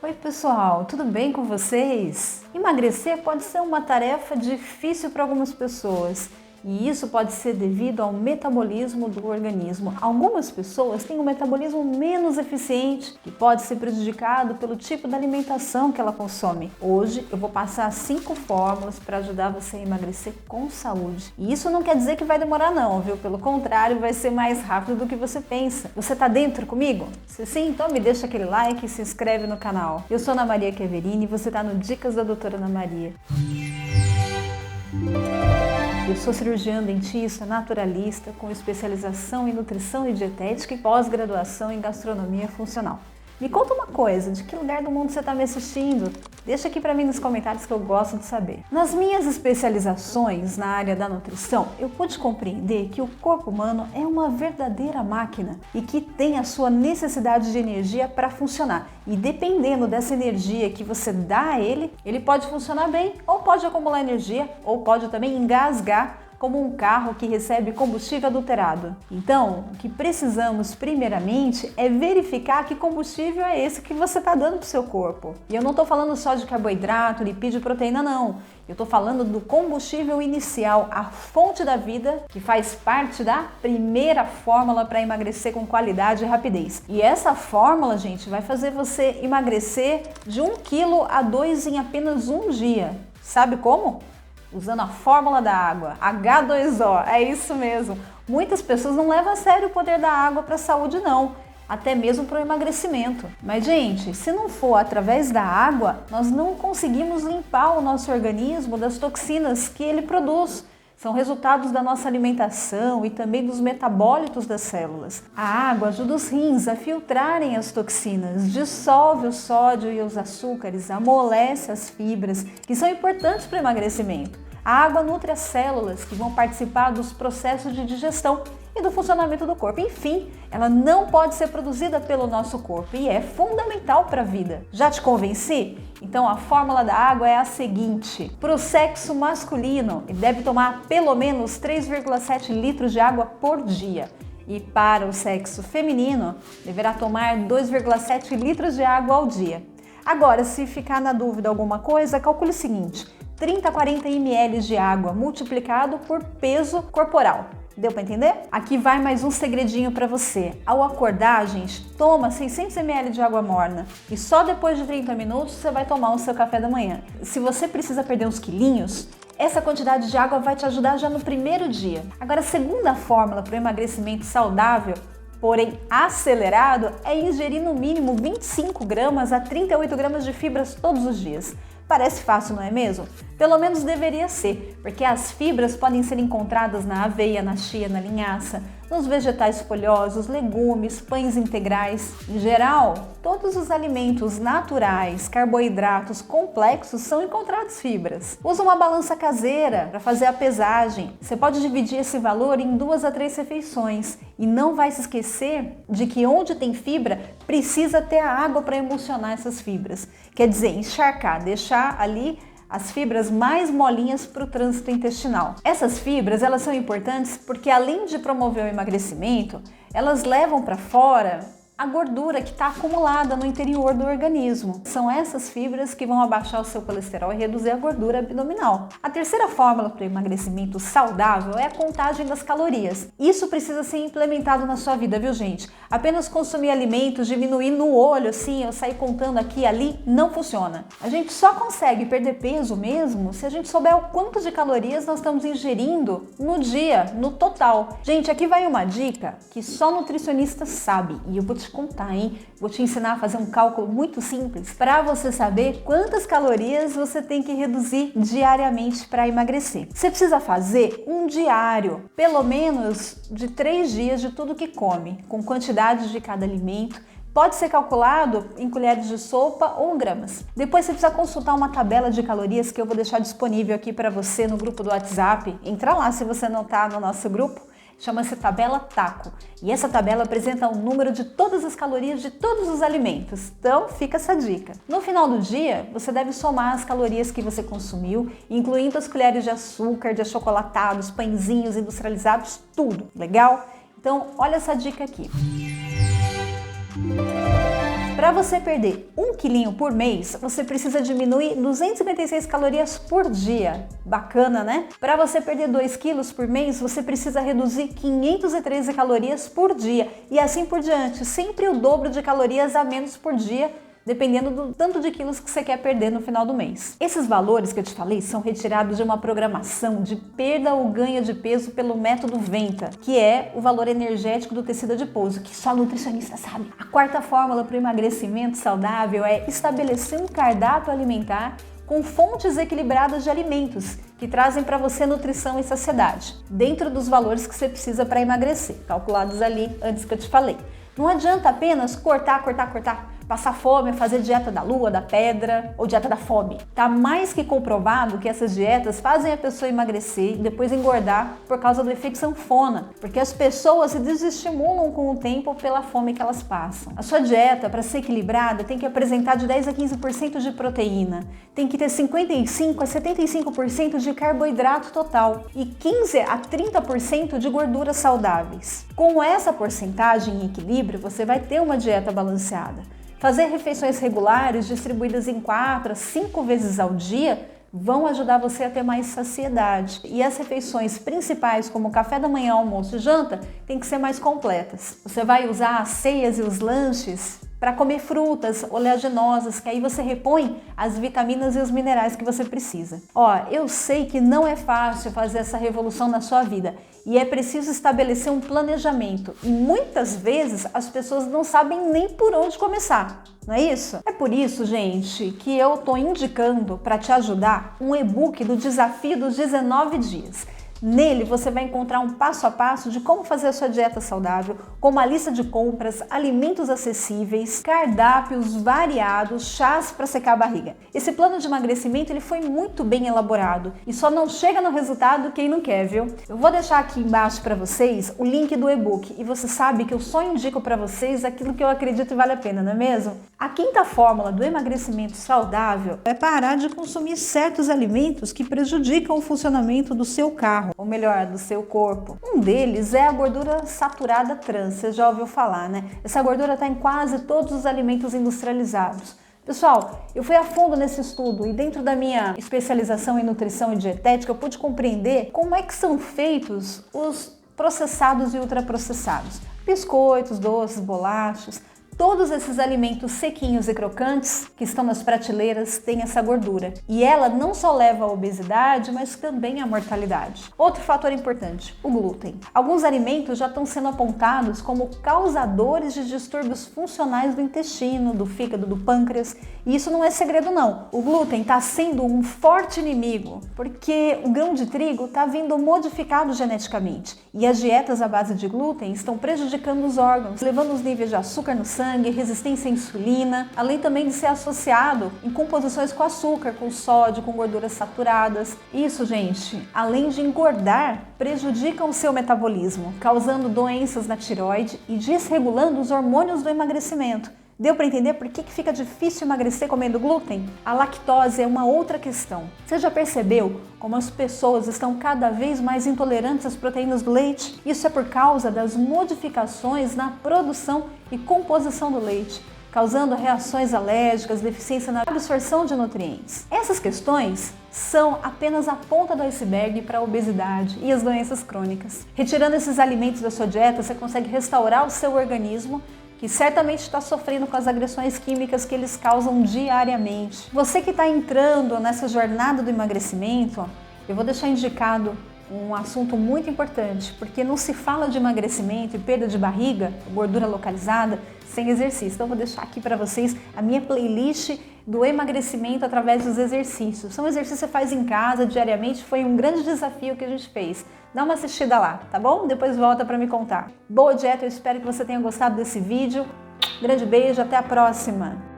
Oi pessoal, tudo bem com vocês? Emagrecer pode ser uma tarefa difícil para algumas pessoas e isso pode ser devido ao metabolismo do organismo. Algumas pessoas têm um metabolismo menos eficiente que pode ser prejudicado pelo tipo de alimentação que ela consome. Hoje eu vou passar 5 fórmulas para ajudar você a emagrecer com saúde. E isso não quer dizer que vai demorar não, viu? Pelo contrário, vai ser mais rápido do que você pensa. Você tá dentro comigo? Se sim, então me deixa aquele like e se inscreve no canal. Eu sou Ana Maria Chiaverini e você tá no Dicas da Doutora Ana Maria. Eu sou cirurgiã dentista, naturalista, com especialização em nutrição e dietética e pós-graduação em gastronomia funcional. Me conta uma coisa, de que lugar do mundo você está me assistindo? Deixa aqui para mim nos comentários que eu gosto de saber. Nas minhas especializações na área da nutrição, eu pude compreender que o corpo humano é uma verdadeira máquina e que tem a sua necessidade de energia para funcionar. E dependendo dessa energia que você dá a ele, ele pode funcionar bem, ou pode acumular energia, ou pode também engasgar, como um carro que recebe combustível adulterado. Então, o que precisamos primeiramente é verificar que combustível é esse que você está dando para o seu corpo. E eu não estou falando só de carboidrato, lipídio e proteína, não. Eu estou falando do combustível inicial, a fonte da vida, que faz parte da primeira fórmula para emagrecer com qualidade e rapidez. E essa fórmula, gente, vai fazer você emagrecer de 1 kg a 2 em apenas um dia. Sabe como? Usando a fórmula da água, H2O, é isso mesmo. Muitas pessoas não levam a sério o poder da água para a saúde não, até mesmo para o emagrecimento. Mas gente, se não for através da água, nós não conseguimos limpar o nosso organismo das toxinas que ele produz. São resultados da nossa alimentação e também dos metabólitos das células. A água ajuda os rins a filtrarem as toxinas, dissolve o sódio e os açúcares, amolece as fibras, que são importantes para o emagrecimento. A água nutre as células que vão participar dos processos de digestão e do funcionamento do corpo. Enfim, ela não pode ser produzida pelo nosso corpo e é fundamental para a vida. Já te convenci? Então a fórmula da água é a seguinte: para o sexo masculino, ele deve tomar pelo menos 3,7 litros de água por dia. E para o sexo feminino, deverá tomar 2,7 litros de água ao dia. Agora, se ficar na dúvida alguma coisa, calcule o seguinte: 30 a 40 ml de água multiplicado por peso corporal. Deu para entender? Aqui vai mais um segredinho para você. Ao acordar, gente, toma 600 ml de água morna e só depois de 30 minutos você vai tomar o seu café da manhã. Se você precisa perder uns quilinhos, essa quantidade de água vai te ajudar já no primeiro dia. Agora, a segunda fórmula para o emagrecimento saudável, porém acelerado, é ingerir no mínimo 25 gramas a 38 gramas de fibras todos os dias. Parece fácil, não é mesmo? Pelo menos deveria ser, porque as fibras podem ser encontradas na aveia, na chia, na linhaça, nos vegetais folhosos, legumes, pães integrais. Em geral, todos os alimentos naturais, carboidratos complexos são encontrados fibras. Usa uma balança caseira para fazer a pesagem. Você pode dividir esse valor em 2 a 3 refeições e não vai se esquecer de que onde tem fibra precisa ter a água para emulsionar essas fibras. Quer dizer, encharcar, deixar ali as fibras mais molinhas para o trânsito intestinal. Essas fibras, elas são importantes porque além de promover o emagrecimento, elas levam para fora a gordura que está acumulada no interior do organismo. São essas fibras que vão abaixar o seu colesterol e reduzir a gordura abdominal. A terceira fórmula para o emagrecimento saudável é a contagem das calorias. Isso precisa ser implementado na sua vida, viu gente? Apenas consumir alimentos, diminuir no olho, assim, eu sair contando aqui e ali, não funciona. A gente só consegue perder peso mesmo se a gente souber o quanto de calorias nós estamos ingerindo no dia, no total. Gente, aqui vai uma dica que só nutricionista sabe e eu vou te contar, hein? Vou te ensinar a fazer um cálculo muito simples para você saber quantas calorias você tem que reduzir diariamente para emagrecer. Você precisa fazer um diário, pelo menos de 3 dias de tudo que come, com quantidade de cada alimento. Pode ser calculado em colheres de sopa ou gramas. Depois você precisa consultar uma tabela de calorias que eu vou deixar disponível aqui para você no grupo do WhatsApp. Entra lá se você não está no nosso grupo. Chama-se tabela TACO e essa tabela apresenta o número de todas as calorias de todos os alimentos, então fica essa dica. No final do dia, você deve somar as calorias que você consumiu, incluindo as colheres de açúcar, de achocolatados, pãezinhos industrializados, tudo, legal? Então olha essa dica aqui. Para você perder 1 quilinho por mês, você precisa diminuir 256 calorias por dia. Bacana, né? Para você perder 2 quilos por mês, você precisa reduzir 513 calorias por dia. E assim por diante, sempre o dobro de calorias a menos por dia, dependendo do tanto de quilos que você quer perder no final do mês. Esses valores que eu te falei são retirados de uma programação de perda ou ganho de peso pelo método Venta, que é o valor energético do tecido adiposo, que só nutricionista sabe. A quarta fórmula para o emagrecimento saudável é estabelecer um cardápio alimentar com fontes equilibradas de alimentos que trazem para você nutrição e saciedade, dentro dos valores que você precisa para emagrecer, calculados ali antes que eu te falei. Não adianta apenas cortar, passar fome, fazer dieta da lua, da pedra ou dieta da fome. Tá mais que comprovado que essas dietas fazem a pessoa emagrecer e depois engordar por causa do efeito sanfona, porque as pessoas se desestimulam com o tempo pela fome que elas passam. A sua dieta, para ser equilibrada, tem que apresentar de 10 a 15% de proteína, tem que ter 55 a 75% de carboidrato total e 15 a 30% de gorduras saudáveis. Com essa porcentagem em equilíbrio, você vai ter uma dieta balanceada. Fazer refeições regulares, distribuídas em 4 a 5 vezes ao dia, vão ajudar você a ter mais saciedade. E as refeições principais, como café da manhã, almoço e janta, tem que ser mais completas. Você vai usar as ceias e os lanches para comer frutas oleaginosas, que aí você repõe as vitaminas e os minerais que você precisa. Ó, eu sei que não é fácil fazer essa revolução na sua vida e é preciso estabelecer um planejamento. E muitas vezes as pessoas não sabem nem por onde começar, não é isso? É por isso, gente, que eu tô indicando para te ajudar um e-book do Desafio dos 19 Dias. Nele você vai encontrar um passo a passo de como fazer a sua dieta saudável, com uma lista de compras, alimentos acessíveis, cardápios variados, chás para secar a barriga. Esse plano de emagrecimento ele foi muito bem elaborado e só não chega no resultado quem não quer, viu? Eu vou deixar aqui embaixo para vocês o link do e-book e você sabe que eu só indico para vocês aquilo que eu acredito e vale a pena, não é mesmo? A quinta fórmula do emagrecimento saudável é parar de consumir certos alimentos que prejudicam o funcionamento do seu carro, ou melhor, do seu corpo. Um deles é a gordura saturada trans, você já ouviu falar, né? Essa gordura está em quase todos os alimentos industrializados. Pessoal, eu fui a fundo nesse estudo e dentro da minha especialização em nutrição e dietética eu pude compreender como é que são feitos os processados e ultraprocessados. Biscoitos, doces, bolachas. Todos esses alimentos sequinhos e crocantes que estão nas prateleiras têm essa gordura. E ela não só leva à obesidade, mas também à mortalidade. Outro fator importante, o glúten. Alguns alimentos já estão sendo apontados como causadores de distúrbios funcionais do intestino, do fígado, do pâncreas. E isso não é segredo não. O glúten está sendo um forte inimigo, porque o grão de trigo está vindo modificado geneticamente. E as dietas à base de glúten estão prejudicando os órgãos, levando os níveis de açúcar no sangue, resistência à insulina, além também de ser associado em composições com açúcar, com sódio, com gorduras saturadas. Isso, gente, além de engordar, prejudica o seu metabolismo, causando doenças na tireoide e desregulando os hormônios do emagrecimento. Deu para entender por que fica difícil emagrecer comendo glúten? A lactose é uma outra questão. Você já percebeu como as pessoas estão cada vez mais intolerantes às proteínas do leite? Isso é por causa das modificações na produção e composição do leite, causando reações alérgicas, deficiência na absorção de nutrientes. Essas questões são apenas a ponta do iceberg para a obesidade e as doenças crônicas. Retirando esses alimentos da sua dieta, você consegue restaurar o seu organismo, que certamente está sofrendo com as agressões químicas que eles causam diariamente. Você que está entrando nessa jornada do emagrecimento, eu vou deixar indicado um assunto muito importante, porque não se fala de emagrecimento e perda de barriga, gordura localizada, sem exercício. Então eu vou deixar aqui para vocês a minha playlist do emagrecimento através dos exercícios. São exercícios que você faz em casa diariamente, foi um grande desafio que a gente fez. Dá uma assistida lá, tá bom? Depois volta para me contar. Boa dieta, eu espero que você tenha gostado desse vídeo. Grande beijo, até a próxima!